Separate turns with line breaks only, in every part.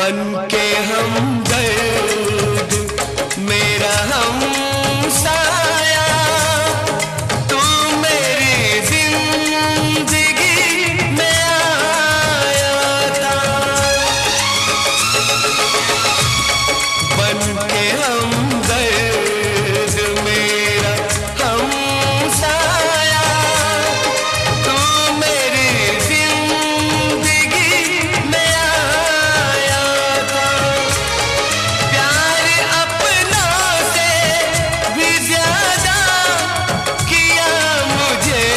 बन के हमदर्द मेरा हमसाया, तू मेरी जिंदगी में आया था। बन के हमदर्द मेरा हमसाया, तू मेरी जिंदगी में आया था। प्यार अपनों से भी ज्यादा किया मुझे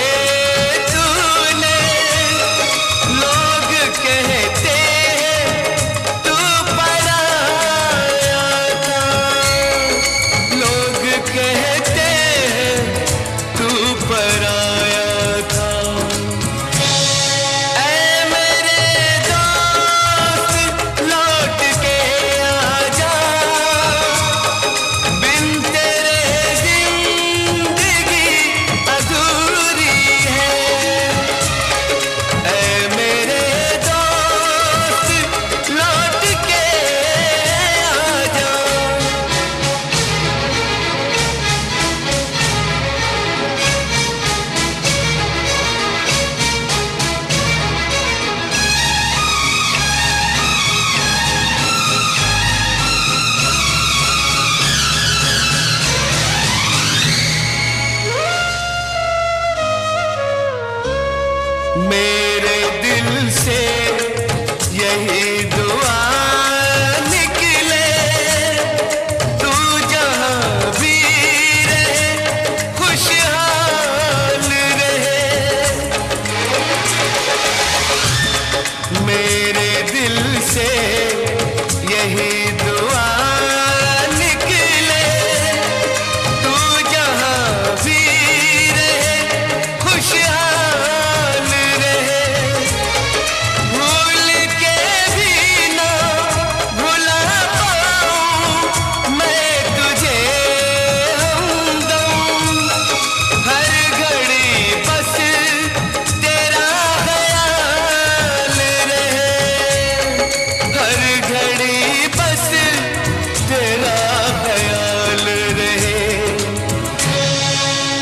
तूने। लोग कहते हैं तू पराया था, लोग कहते हैं तू पराया था। ऐ मेरे दोस्त लौट के आजा, बिन तेरे जिंदगी अधूरी है। ऐ मेरे दोस्त लौट के आजा। मेरे दिल से यही दुआ निकले, तू जहाँ भी रहे खुशहाल रहे। मेरे दिल से यही दुआ निकले, तू जहाँ भी रहे खुशहाल रहे। भूल के भी ना भुला पाऊं मैं तुझे हमदम, हर घड़ी बस तेरा ख्याल रहे। हर घड़ी बस तेरा ख्याल रहे।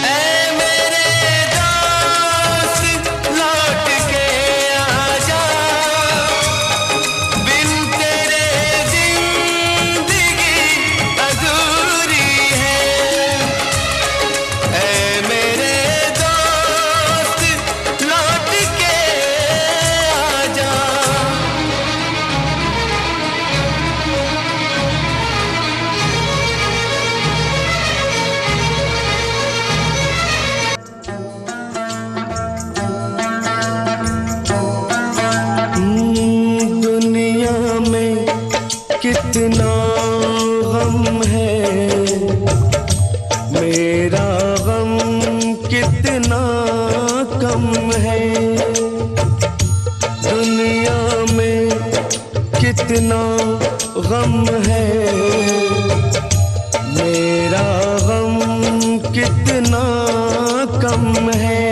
ऐ मेरे दोस्त लौट के आजा, बिन तेरे जिंदगी अधूरी है। ऐ मेरे दोस्त लौट के आजा। दुनिया में कितना गम है, मेरा गम कितना कम है। दुनिया में कितना गम है, मेरा गम कितना कम है।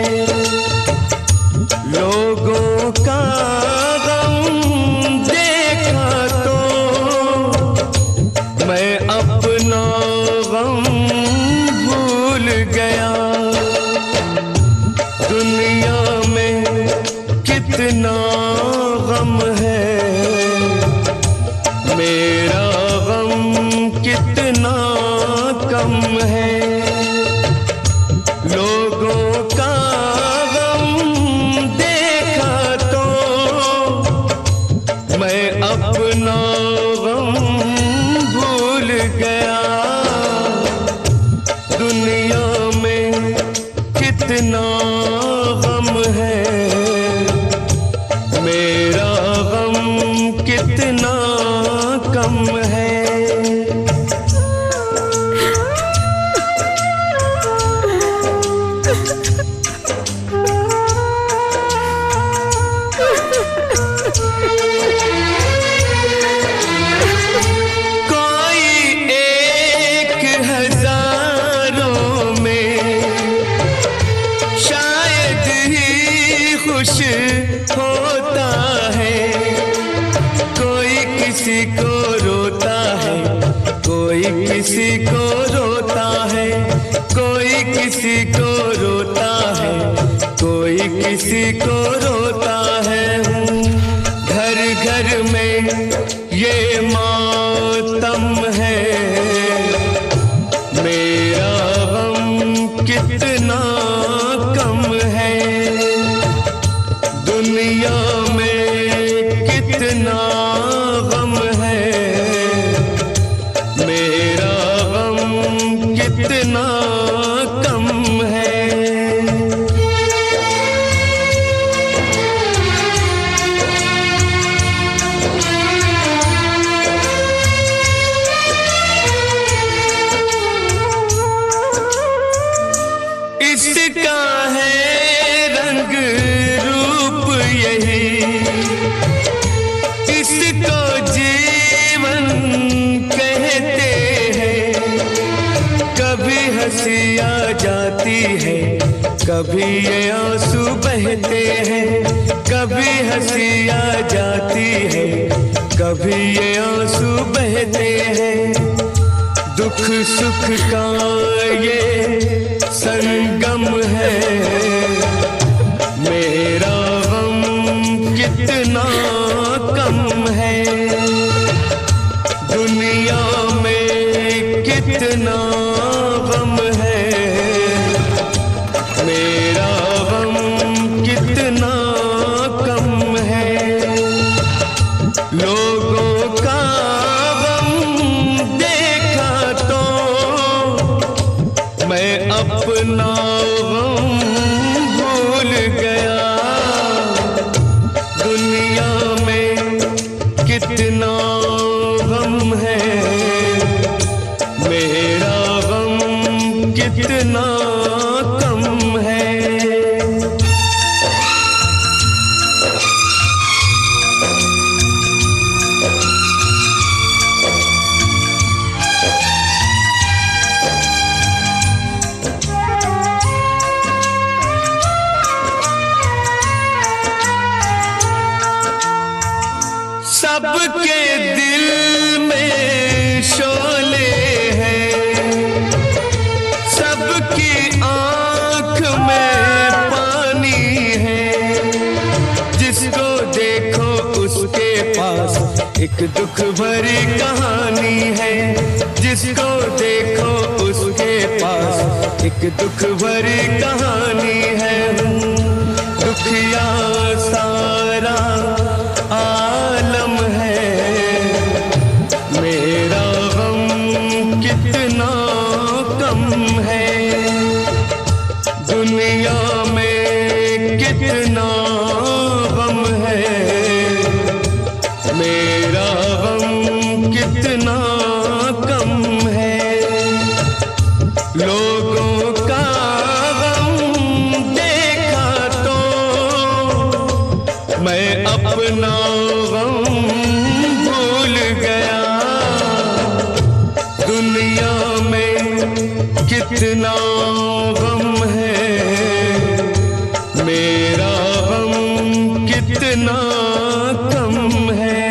लोगों का गम देखा तो मैं अपना गम भूल गया। दुनिया में कितना गम है, मेरा गम कितना कम है। लोगों का गम देखा तो मैं अपना गम भूल गया। दुनिया में कितना गम है, मेरा गम कितना कम है। कोई एक हजारों में किसी को रोता है, कोई किसी को रोता है, कोई किसी को रोता है। घर घर में ये मातम है, मेरा गम कितना कम है। दुनिया में कितना गम है, मेरा गम कितना कम है। इसका है रंग रूप यही, इसको जीवन कहते हैं। कभी हंसी आ जाती है, कभी ये आंसू बहते हैं। कभी हंसी आ जाती है, कभी ये आंसू बहते हैं। दुख सुख का ये संगम है, मेरा गम कितना कम है। दुनिया में कितना गम है, मेरा गम कितना कम है। लोगों का गम देखा तो मैं अपना गम भूल गया। दुनिया में कितना गम है, मेरा गम कितना कम है। सबके दिल में शोले हैं, सबकी आंख में पानी है। जिसको देखो उसके पास एक दुख भरी कहानी है। जिसको देखो उसके पास एक दुख भरी कहानी है। दुखिया सारा आलम है, मेरा गम कितना कम है। दुनिया में कितना गम है, मेरा गम कितना कम है। लोगों का गम देखा तो मैं अपना गम भूल गया। दुनिया में कितना गम है, मेरा गम कितना कम है।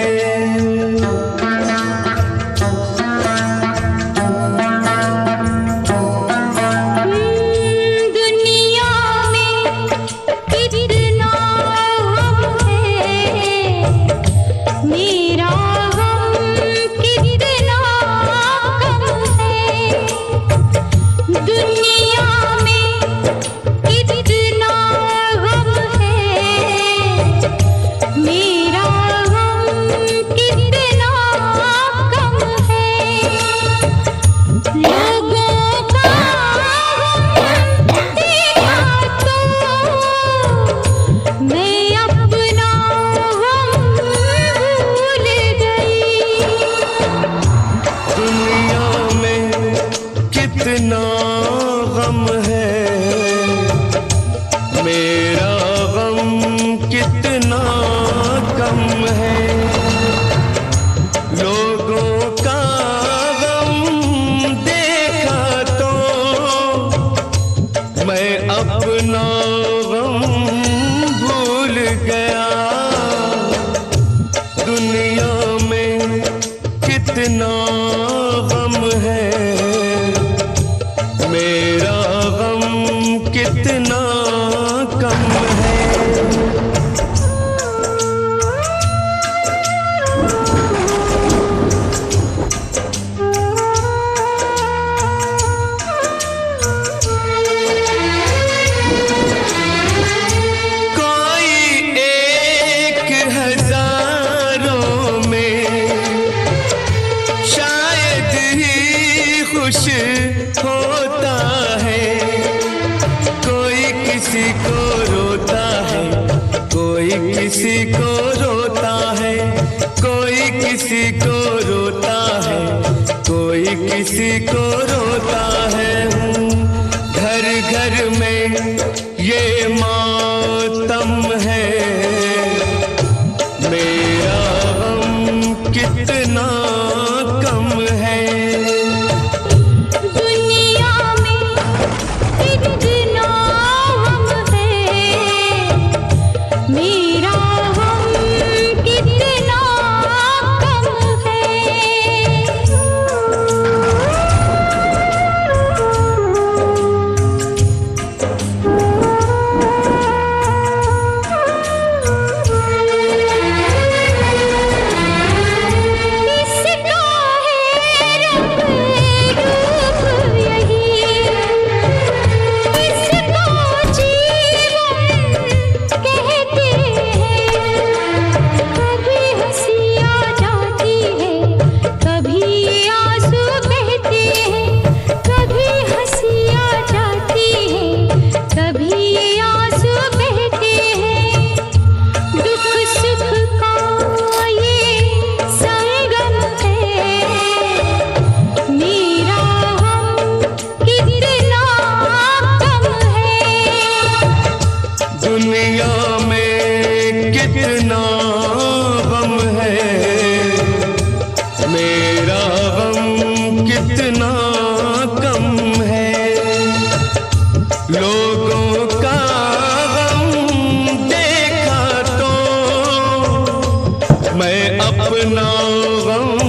कितना गम है, मेरा गम कितना कम है। लोगों का गम देखा तो मैं अपना गम भूल गया। दुनिया में कितना गम है, खुश होता है, कोई किसी को रोता है, कोई किसी को रोता है, कोई किसी को रोता है, कोई किसी को रोता है। घर घर में ये मातम है, मेरा गम कितना कम है।
दुनिया में कितना गम है, मेरा गम कितना कम है।
दुनिया में कितना गम है, मेरा गम कितना कम है। लोगों का गम देखा तो मैं अपना गम